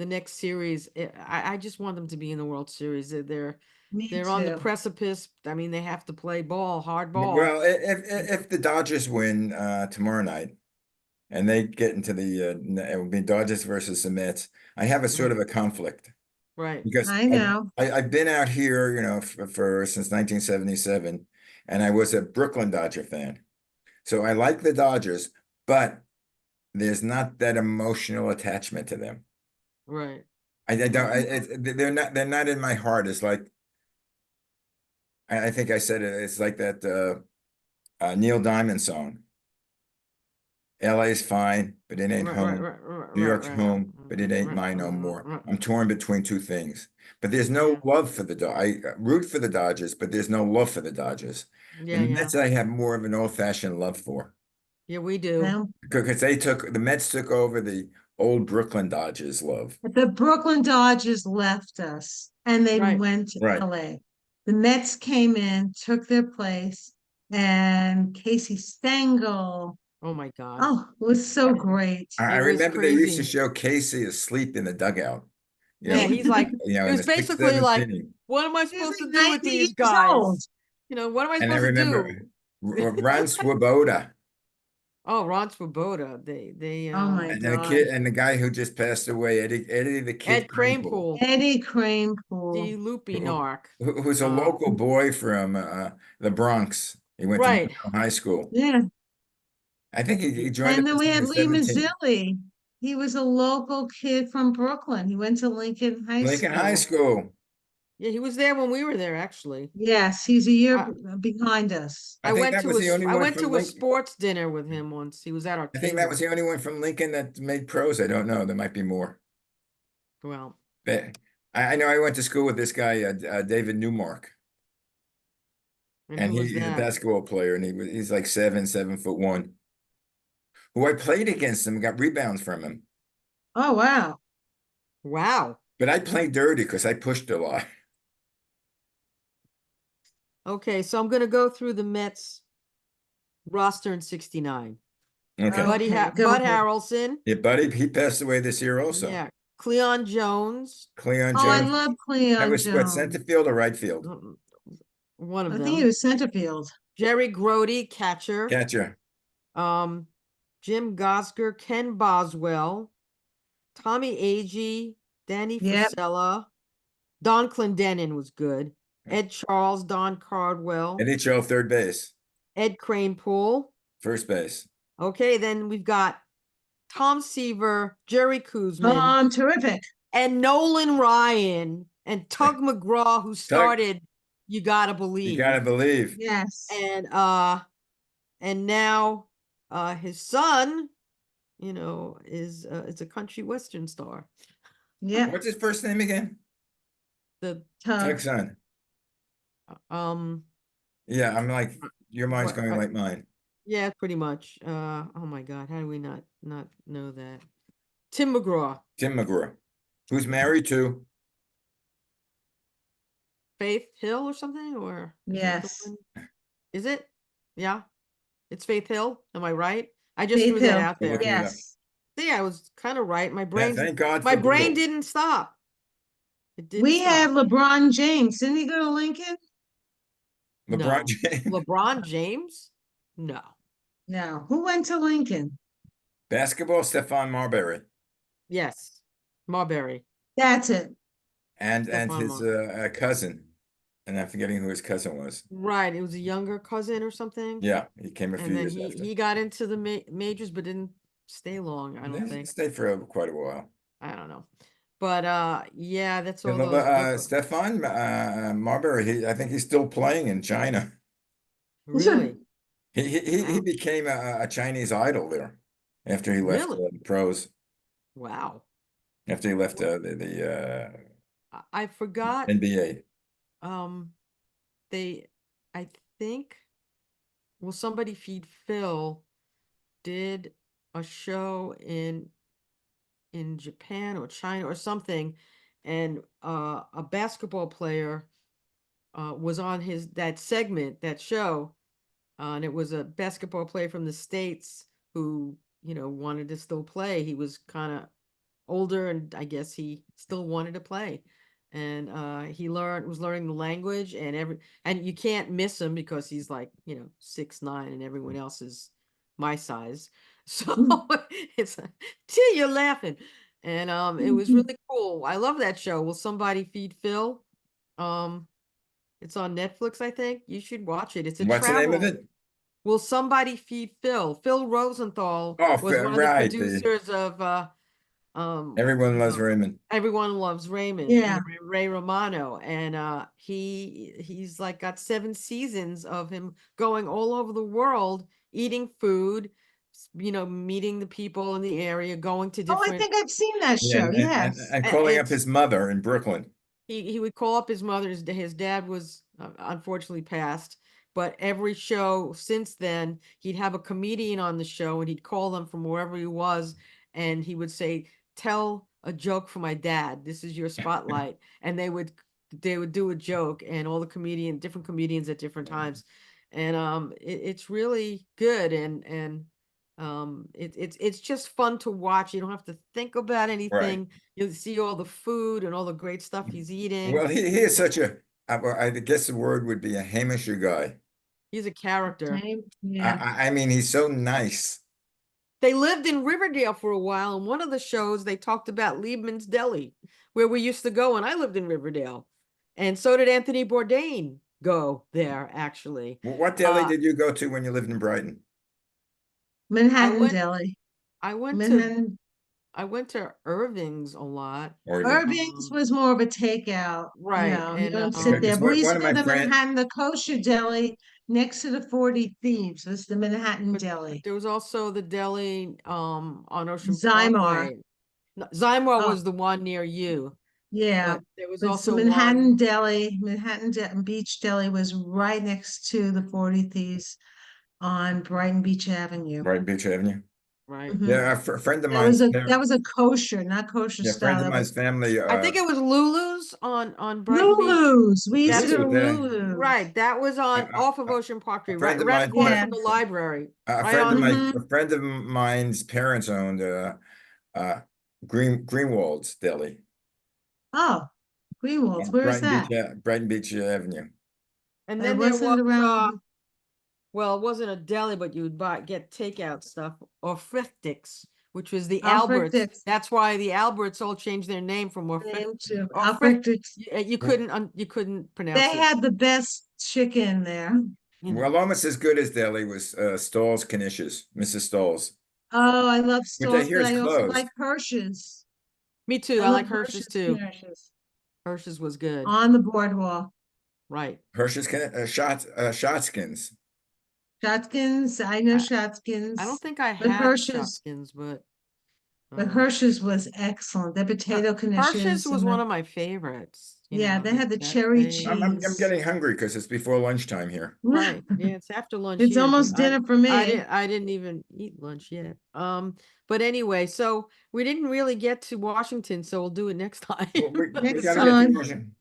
Speaker 3: next series. I just want them to be in the World Series. They're
Speaker 2: Me
Speaker 3: They're on the
Speaker 2: too.
Speaker 3: precipice. I mean, they have to play ball, hard ball.
Speaker 1: Well, if the Dodgers win tomorrow night and they get into it will be Dodgers versus the Mets, I have a sort of a conflict
Speaker 3: Right.
Speaker 1: because
Speaker 2: I know.
Speaker 1: I've been out here, for since 1977, and I was a Brooklyn Dodger fan. So I like the Dodgers, but there's not that emotional attachment to them.
Speaker 3: Right.
Speaker 1: I don't. They're not in my heart. It's like I think I said it. It's like that Neil Diamond song. LA's fine, but it ain't
Speaker 3: Right, right,
Speaker 1: home.
Speaker 3: right, right,
Speaker 1: New
Speaker 3: right,
Speaker 1: York's
Speaker 3: right,
Speaker 1: home, but it ain't
Speaker 3: right,
Speaker 1: mine no
Speaker 3: right,
Speaker 1: more.
Speaker 3: right.
Speaker 1: I'm torn between two things. But there's no
Speaker 3: Yeah.
Speaker 1: love for the I root for the Dodgers, but there's no love for the Dodgers. The
Speaker 3: Yeah, yeah.
Speaker 1: Mets I have more of an old-fashioned love for
Speaker 3: Yeah, we do.
Speaker 2: Well,
Speaker 1: because the Mets took over the old Brooklyn Dodgers love.
Speaker 2: the Brooklyn Dodgers left us and they
Speaker 3: Right.
Speaker 2: went to
Speaker 1: Right.
Speaker 2: LA. The Mets came in, took their place, and Casey Stengel.
Speaker 3: Oh my God.
Speaker 2: Oh, it was so great.
Speaker 1: I
Speaker 3: It was
Speaker 1: remember they used to
Speaker 3: crazy.
Speaker 1: show Casey asleep in the dugout.
Speaker 3: Yeah, he's like,
Speaker 1: In
Speaker 3: it was
Speaker 1: the sixth,
Speaker 3: basically
Speaker 1: seventh
Speaker 3: like,
Speaker 1: inning.
Speaker 3: what am I
Speaker 2: He was
Speaker 3: supposed to
Speaker 2: like
Speaker 3: do with
Speaker 2: 90
Speaker 3: these
Speaker 2: years old.
Speaker 3: guys? What am I
Speaker 1: And I
Speaker 3: supposed to
Speaker 1: remember
Speaker 3: do?
Speaker 1: Ron Swoboda.
Speaker 3: Oh, Ron Swoboda. They
Speaker 2: Oh my
Speaker 1: And then
Speaker 2: God.
Speaker 1: the guy who just passed away, Eddie the Kid
Speaker 3: Ed
Speaker 1: Kranepool,
Speaker 3: Kranepool,
Speaker 2: Eddie
Speaker 3: the
Speaker 2: Kranepool.
Speaker 3: Loopy
Speaker 1: who,
Speaker 3: Narc.
Speaker 1: who's a local boy from the Bronx. He went to
Speaker 3: Right.
Speaker 1: Monroe High School.
Speaker 2: Yeah.
Speaker 1: I think he joined
Speaker 2: And
Speaker 1: up
Speaker 2: then
Speaker 1: as
Speaker 2: we had
Speaker 1: number
Speaker 2: Lee
Speaker 1: 17.
Speaker 2: Mazzilli. He was a local kid from Brooklyn. He went to Lincoln High
Speaker 1: Lincoln High
Speaker 2: School.
Speaker 1: School.
Speaker 3: Yeah, he was there when we were there, actually.
Speaker 2: Yes, he's a year
Speaker 3: I,
Speaker 2: behind us.
Speaker 1: I think that was the only
Speaker 3: I
Speaker 1: one
Speaker 3: went
Speaker 1: from
Speaker 3: to a
Speaker 1: Lincoln.
Speaker 3: sports dinner with him once. He was at our
Speaker 1: I think that was
Speaker 3: table.
Speaker 1: the only one from Lincoln that made pros. I don't know. There might be more.
Speaker 3: Well,
Speaker 1: But I know I went to school with this guy, David Newmark,
Speaker 3: and
Speaker 1: and
Speaker 3: who was
Speaker 1: he's a
Speaker 3: that?
Speaker 1: basketball player, and he's like 7'1", who I played against him, got rebounds from him.
Speaker 2: Oh, wow.
Speaker 3: Wow.
Speaker 1: But I played dirty because I pushed a lot.
Speaker 3: Okay, so I'm gonna go through the Mets roster in '69.
Speaker 1: Okay.
Speaker 2: Okay, go
Speaker 3: Bud
Speaker 2: for it.
Speaker 3: Harrelson.
Speaker 1: Yeah, buddy, he passed away this year also.
Speaker 3: Yeah. Cleon Jones.
Speaker 1: Cleon
Speaker 2: Oh, I
Speaker 1: Jones.
Speaker 2: love
Speaker 1: That
Speaker 2: Cleon
Speaker 1: was what,
Speaker 2: Jones.
Speaker 1: center field or right field?
Speaker 3: One of
Speaker 2: I think he
Speaker 3: them.
Speaker 2: was center field.
Speaker 3: Jerry Grody, catcher.
Speaker 1: Catcher.
Speaker 3: Jim Gosger, Ken Boswell, Tommy Agee, Danny
Speaker 2: Yep.
Speaker 3: Frisella, Don Clendenin was good. Ed Charles, Don Cardwell,
Speaker 1: NHL third base.
Speaker 3: Ed Kranepool.
Speaker 1: First base.
Speaker 3: Okay, then we've got Tom Seaver, Jerry Kuzman,
Speaker 2: Terrific.
Speaker 3: and Nolan Ryan, and Tug McGraw, who started You Gotta
Speaker 1: You
Speaker 3: Believe.
Speaker 1: gotta believe.
Speaker 2: Yes.
Speaker 3: And now his son, is a country western star.
Speaker 2: Yep.
Speaker 1: What's his first name again?
Speaker 3: The
Speaker 2: Tug.
Speaker 1: Tucson.
Speaker 3: um
Speaker 1: Yeah, I'm like, your mind's
Speaker 3: What-
Speaker 1: going like mine.
Speaker 3: yeah, pretty much. Oh my God, how do we not know that? Tim McGraw,
Speaker 1: Tim McGraw, who's married to
Speaker 3: Faith Hill or something, or is that the
Speaker 2: Yes.
Speaker 3: one? Is it? Yeah, it's Faith Hill. Am I right? I just
Speaker 2: Faith
Speaker 3: threw that
Speaker 2: Hill.
Speaker 3: out there.
Speaker 1: Looking it up.
Speaker 2: Yes.
Speaker 3: See, I was kind of right. My
Speaker 1: Yeah,
Speaker 3: brain,
Speaker 1: thank God
Speaker 3: my
Speaker 1: for
Speaker 3: brain
Speaker 1: Google.
Speaker 3: didn't stop. It didn't
Speaker 2: We
Speaker 3: stop.
Speaker 2: had LeBron James. Didn't he go to Lincoln?
Speaker 1: LeBron
Speaker 3: No.
Speaker 1: James.
Speaker 3: LeBron James? No.
Speaker 2: No. Who went to Lincoln?
Speaker 1: Basketball, Stephon Marbury.
Speaker 3: Yes. Marbury.
Speaker 2: That's it.
Speaker 1: And
Speaker 3: Stephon
Speaker 1: his cousin. And I'm forgetting who his cousin was.
Speaker 3: Right. It was a younger cousin or something.
Speaker 1: Yeah, he came a few
Speaker 3: And then
Speaker 1: years after.
Speaker 3: he got into the majors, but didn't stay long, I don't
Speaker 1: He
Speaker 3: think.
Speaker 1: stayed for quite a while.
Speaker 3: I don't know. But yeah, that's all
Speaker 1: And
Speaker 3: those.
Speaker 1: Stephon Marbury, I think he's still playing in China.
Speaker 3: Really?
Speaker 1: He
Speaker 3: Wow.
Speaker 1: became a Chinese idol there after he left
Speaker 3: Really?
Speaker 1: the pros.
Speaker 3: Wow.
Speaker 1: After he left the
Speaker 3: I forgot.
Speaker 1: NBA.
Speaker 3: I think, well, Somebody Feed Phil did a show in Japan or China or something, and a basketball player was on that segment, that show, and it was a basketball player from the States who wanted to still play. He was kind of older, and I guess he still wanted to play. and he was learning the language, and you can't miss him because he's like 6'9", and everyone else is my size. So it's till you're laughing, and it was really cool. I love that show. Will Somebody Feed Phil? It's on Netflix, I think. You should watch it. It's a
Speaker 1: What's the name of
Speaker 3: travel.
Speaker 1: it?
Speaker 3: Will Somebody Feed Phil? Phil Rosenthal
Speaker 1: Oh,
Speaker 3: was one of the
Speaker 1: right.
Speaker 3: producers of
Speaker 1: Everyone Loves Raymond.
Speaker 3: Everyone Loves Raymond,
Speaker 2: Yeah.
Speaker 3: Ray Romano, and he's like got 7 seasons of him going all over the world, eating food, meeting the people in the area, going to
Speaker 2: Oh, I
Speaker 3: different.
Speaker 2: think I've seen that
Speaker 1: Yeah,
Speaker 2: show. Yes.
Speaker 1: and calling up
Speaker 3: It's
Speaker 1: his mother in Brooklyn.
Speaker 3: he would call up his mother. His dad was unfortunately passed, but every show since then, he'd have a comedian on the show, and he'd call them from wherever he was, and he would say, "Tell a joke for my dad. This is your spotlight." And they would do a joke, and all the different comedians at different times, and it's really good, and it's just fun to watch. You don't have to think about
Speaker 1: Right.
Speaker 3: anything. You see all the food and all the great stuff he's eating.
Speaker 1: Well, he is such a, I guess the word would be a Hamisher guy.
Speaker 3: He's a character.
Speaker 2: Yeah.
Speaker 1: I mean, he's so nice.
Speaker 3: They lived in Riverdale for a while. And one of the shows, they talked about Liebman's Deli, where we used to go, and I lived in Riverdale. And so did Anthony Bourdain go there, actually.
Speaker 1: What deli did you go to when you lived in Brighton?
Speaker 2: Manhattan
Speaker 3: went-
Speaker 2: Deli.
Speaker 3: I went to
Speaker 2: Manhattan.
Speaker 3: Irving's a lot.
Speaker 1: Or
Speaker 2: Irving's was more of a takeout.
Speaker 3: Right.
Speaker 2: You
Speaker 3: And
Speaker 2: don't sit there.
Speaker 1: because
Speaker 2: But we used
Speaker 1: one
Speaker 2: to
Speaker 1: of
Speaker 2: go
Speaker 1: my
Speaker 2: to
Speaker 1: friends,
Speaker 2: Manhattan, the kosher deli next to the 40 Thieves was the Manhattan
Speaker 3: but
Speaker 2: Deli.
Speaker 3: there was also the deli on Ocean
Speaker 2: Zymar.
Speaker 3: Parkway. No, Zymar
Speaker 2: Oh,
Speaker 3: was the one near you,
Speaker 2: yeah.
Speaker 3: but there was
Speaker 2: But it's the
Speaker 3: also
Speaker 2: Manhattan
Speaker 3: one.
Speaker 2: Deli, Beach Deli was right next to the 40 Thieves on Brighton Beach Avenue.
Speaker 1: Brighton Beach Avenue.
Speaker 3: Right.
Speaker 2: Mhm.
Speaker 1: Yeah, a friend of
Speaker 2: That was
Speaker 1: mine's
Speaker 2: a
Speaker 1: parents,
Speaker 2: that was a kosher, not kosher
Speaker 1: yeah, a friend
Speaker 2: style.
Speaker 1: of
Speaker 2: That
Speaker 1: mine's
Speaker 2: was
Speaker 1: family,
Speaker 3: I think it was Lulu's on Brighton Beach.
Speaker 2: Lulu's. We used to
Speaker 3: That's
Speaker 2: go to
Speaker 1: Lulu's,
Speaker 2: Lulu's.
Speaker 3: right. That was
Speaker 1: uh,
Speaker 3: on
Speaker 1: uh,
Speaker 3: off of Ocean Park Street,
Speaker 1: a
Speaker 3: right
Speaker 1: friend of
Speaker 3: around the
Speaker 1: mine,
Speaker 3: corner
Speaker 2: Yeah.
Speaker 3: from the library.
Speaker 1: a
Speaker 3: Right
Speaker 1: friend of
Speaker 3: on.
Speaker 1: my,
Speaker 2: Mhm.
Speaker 1: a friend of mine's parents owned uh, Greenwald's Deli
Speaker 2: Oh, Greenwald's.
Speaker 1: on
Speaker 2: Where is that?
Speaker 1: Brighton Beach Avenue.
Speaker 3: And
Speaker 2: I
Speaker 3: then there was
Speaker 2: wasn't around.
Speaker 3: well, it wasn't a deli, but you would get takeout stuff, or Frichtix, which was the
Speaker 2: Alfred
Speaker 3: Alberts.
Speaker 2: Dix
Speaker 3: That's why the Alberts all changed their name from
Speaker 2: name to
Speaker 3: or
Speaker 2: Alfred Dix.
Speaker 3: You
Speaker 1: Well,
Speaker 3: couldn't pronounce
Speaker 2: They
Speaker 3: it.
Speaker 2: had the best chicken there.
Speaker 1: well, almost as good as Deli was Stoll's Knishes, Mrs. Stoll's,
Speaker 2: Oh, I love
Speaker 1: which I
Speaker 2: Stoll's,
Speaker 1: hear
Speaker 2: but
Speaker 1: is
Speaker 2: I also
Speaker 1: closed.
Speaker 2: like Hirsch's.
Speaker 3: Me too.
Speaker 2: I
Speaker 3: I
Speaker 2: love
Speaker 3: like Hirsch's too.
Speaker 2: Hirsch's
Speaker 3: Hirsch's was good.
Speaker 2: on the boardwalk.
Speaker 3: Right.
Speaker 1: Hershey's Shotskins.
Speaker 2: Shotkins, I know
Speaker 3: I
Speaker 2: Shotkins,
Speaker 3: don't think I
Speaker 2: but
Speaker 3: had
Speaker 2: Hirsch's,
Speaker 3: Shopkins, but
Speaker 2: but
Speaker 3: uh,
Speaker 2: Hirsch's was excellent. Their potato
Speaker 3: Hershey's
Speaker 2: knishes
Speaker 3: was
Speaker 2: and
Speaker 3: one
Speaker 2: the
Speaker 3: of my favorites.
Speaker 2: yeah, they had the
Speaker 3: That
Speaker 2: cherry
Speaker 3: they
Speaker 1: I'm
Speaker 2: cheese.
Speaker 1: getting hungry because it's before lunchtime here.
Speaker 3: right. Yeah, it's after lunch
Speaker 2: It's
Speaker 3: here, but
Speaker 2: almost dinner for me.
Speaker 3: I didn't even eat lunch yet. But anyway, so we didn't really get to Washington, so we'll do it next time.
Speaker 1: Well, we
Speaker 2: Next
Speaker 1: gotta get to
Speaker 2: time.
Speaker 1: Washington.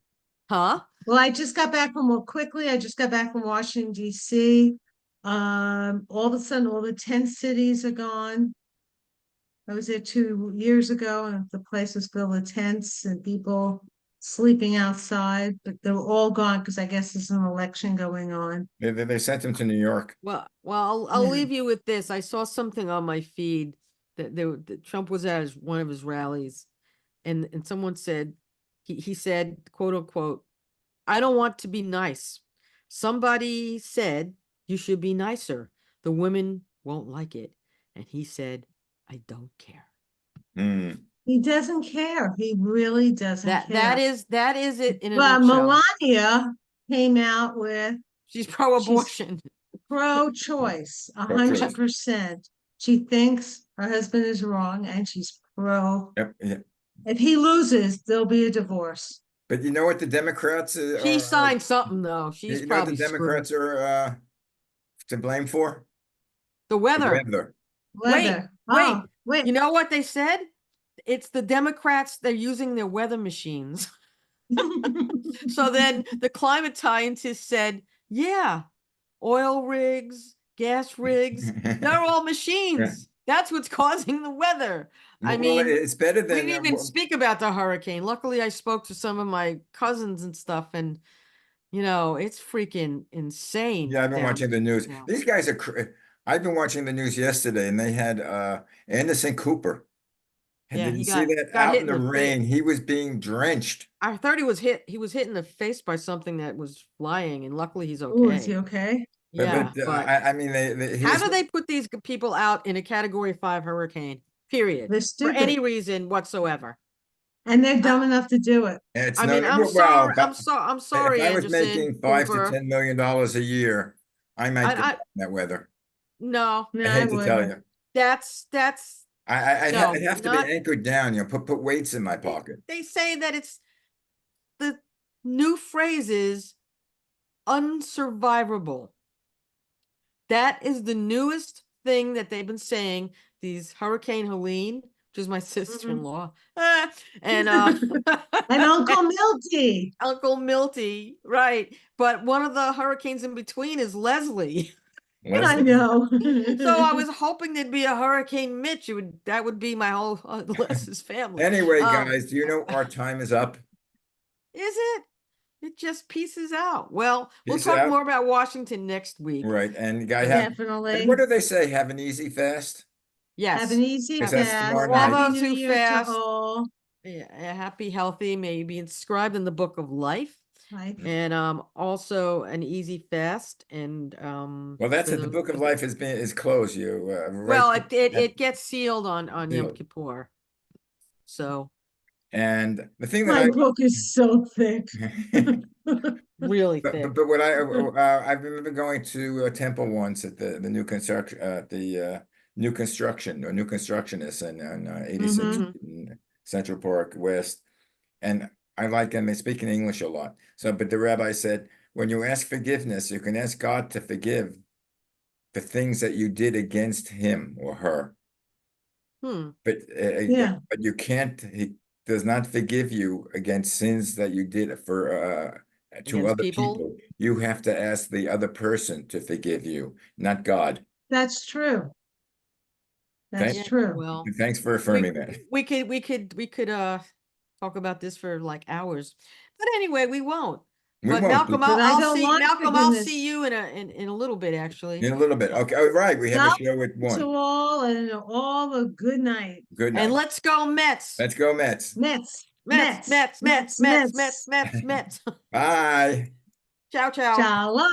Speaker 3: Huh?
Speaker 2: Well, I just got back from, well, quickly, I just got back from Washington DC. All of a sudden, all the tent cities are gone. I was there 2 years ago and the place was filled with tents and people sleeping outside, but they were all gone because I guess there's an election going on.
Speaker 1: They sent him to New York.
Speaker 3: Well, I'll
Speaker 2: Yeah.
Speaker 3: leave you with this. I saw something on my feed that Trump was at one of his rallies, and someone said he said, quote unquote, "I don't want to be nice. Somebody said you should be nicer. The women won't like it." And he said, "I don't care."
Speaker 1: Hmm.
Speaker 2: He doesn't care. He really doesn't
Speaker 3: That
Speaker 2: care.
Speaker 3: that is it in a
Speaker 2: But
Speaker 3: nutshell.
Speaker 2: Melania came out with
Speaker 3: She's pro-abortion.
Speaker 2: pro-choice,
Speaker 1: Pro-choice.
Speaker 2: 100%. She thinks her husband is wrong and she's pro.
Speaker 1: Yep, yeah.
Speaker 2: If he loses, there'll be a divorce.
Speaker 1: But you know what the Democrats
Speaker 3: She
Speaker 1: are?
Speaker 3: signed something though. She's
Speaker 1: You know what the
Speaker 3: probably screwed.
Speaker 1: Democrats are to blame for?
Speaker 3: The
Speaker 1: The
Speaker 3: weather.
Speaker 1: weather.
Speaker 2: Weather.
Speaker 3: Wait.
Speaker 2: Oh, wait.
Speaker 3: You know what they said? It's the Democrats, they're using their weather machines. So then the climate scientists said, yeah, oil rigs, gas rigs, they're all machines. That's what's causing the weather. I
Speaker 1: Well,
Speaker 3: mean,
Speaker 1: it's better
Speaker 3: we
Speaker 1: than
Speaker 3: didn't even speak about the hurricane. Luckily, I spoke to some of my cousins and stuff, and it's freaking insane.
Speaker 1: yeah, I've been
Speaker 3: down
Speaker 1: watching the news.
Speaker 3: now.
Speaker 1: These guys are. I've been watching the news yesterday, and they had Anderson Cooper. And
Speaker 3: Yeah,
Speaker 1: did you
Speaker 3: he
Speaker 1: see
Speaker 3: got
Speaker 1: that?
Speaker 3: got
Speaker 1: Out
Speaker 3: hit
Speaker 1: in
Speaker 3: in
Speaker 1: the
Speaker 3: the face.
Speaker 1: rain, he was being drenched.
Speaker 3: I thought he was hit. He was hit in the face by something that was flying, and luckily he's
Speaker 2: Oh, is he
Speaker 3: okay.
Speaker 2: okay?
Speaker 3: Yeah, but
Speaker 1: I mean, he
Speaker 3: how
Speaker 1: was.
Speaker 3: do they put these people out in a Category 5 hurricane? Period.
Speaker 2: They're
Speaker 3: For any
Speaker 2: stupid.
Speaker 3: reason whatsoever.
Speaker 2: And they're dumb enough to do it.
Speaker 1: It's
Speaker 3: I
Speaker 1: no
Speaker 3: mean, I'm
Speaker 1: well,
Speaker 3: sorry.
Speaker 1: but
Speaker 3: I'm
Speaker 1: if
Speaker 3: sorry,
Speaker 1: I was
Speaker 3: Anderson
Speaker 1: making $5 to
Speaker 3: Cooper.
Speaker 1: $10 million a year, I might get
Speaker 3: I
Speaker 1: in that weather.
Speaker 3: no,
Speaker 2: No,
Speaker 1: I
Speaker 2: I
Speaker 1: hate to tell
Speaker 2: wouldn't.
Speaker 1: you.
Speaker 3: that's
Speaker 1: I'd
Speaker 3: no,
Speaker 1: have to be
Speaker 3: not.
Speaker 1: anchored down, put weights in my pocket.
Speaker 3: They say that it's the new phrase is unsurvivable. That is the newest thing that they've been saying. These Hurricane Helene, which is my sister-in-law, and
Speaker 2: And Uncle Milty.
Speaker 3: Uncle Milty, right? But one of the hurricanes in between is Leslie.
Speaker 2: I
Speaker 1: Leslie.
Speaker 2: know.
Speaker 3: So I was hoping there'd be a Hurricane Mitch. That would be my whole Les's family.
Speaker 1: Anyway, guys, do you know our time is up?
Speaker 3: Is it? It just pieces out. Well, we'll
Speaker 1: Peace
Speaker 3: talk
Speaker 1: out.
Speaker 3: more about Washington next week.
Speaker 1: Right, and guy and
Speaker 2: Definitely.
Speaker 1: what do they say? Have an easy fast.
Speaker 2: Have
Speaker 3: Yes.
Speaker 2: an easy
Speaker 1: Because that's
Speaker 2: fast.
Speaker 1: tomorrow
Speaker 3: all
Speaker 1: night.
Speaker 2: Happy
Speaker 3: those
Speaker 2: New
Speaker 3: who
Speaker 2: Year to
Speaker 3: fast.
Speaker 2: all.
Speaker 3: Yeah, happy, healthy, may be inscribed in the book of life.
Speaker 2: Right.
Speaker 3: And also an easy fast. And
Speaker 1: Well, that's
Speaker 3: for
Speaker 1: it. The book of life is closed. You
Speaker 3: well,
Speaker 1: right.
Speaker 3: it gets sealed on Yom
Speaker 1: Sealed.
Speaker 3: Kippur. So
Speaker 1: And the thing that
Speaker 2: My book is so thick.
Speaker 3: really thick.
Speaker 1: but what I remember going to a temple once at the new construction new construction or new constructionist on 86
Speaker 3: Mhm.
Speaker 1: in Central Park West, and and they speak in English a lot. So, but the rabbi said, when you ask forgiveness, you can ask God to forgive the things that you did against him or her. But
Speaker 2: Yeah.
Speaker 1: but you can't. He does not forgive you against sins that you did to
Speaker 3: Against
Speaker 1: other
Speaker 3: people.
Speaker 1: people. You have to ask the other person to forgive you, not God.
Speaker 2: That's true. That's
Speaker 3: Yeah,
Speaker 2: true.
Speaker 3: well,
Speaker 1: Thanks for affirming that.
Speaker 3: we could talk about this for like hours. But anyway, we won't.
Speaker 1: We
Speaker 3: But
Speaker 1: won't.
Speaker 3: Malcolm,
Speaker 2: But I
Speaker 3: I'll
Speaker 2: don't
Speaker 3: see
Speaker 2: want
Speaker 3: Malcolm, I'll
Speaker 2: forgiveness.
Speaker 3: see you in a little bit actually.
Speaker 1: In a little bit. Okay. Oh, right. We have a
Speaker 2: Love
Speaker 1: show at
Speaker 2: To
Speaker 1: 1.
Speaker 2: all and all a good night.
Speaker 1: Good
Speaker 3: And
Speaker 1: night.
Speaker 3: let's go Mets.
Speaker 1: Let's go Mets.
Speaker 2: Mets.
Speaker 3: Mets, Mets, Mets, Mets, Mets, Mets, Mets.
Speaker 1: Bye.
Speaker 3: Ciao, ciao.
Speaker 2: Shalom.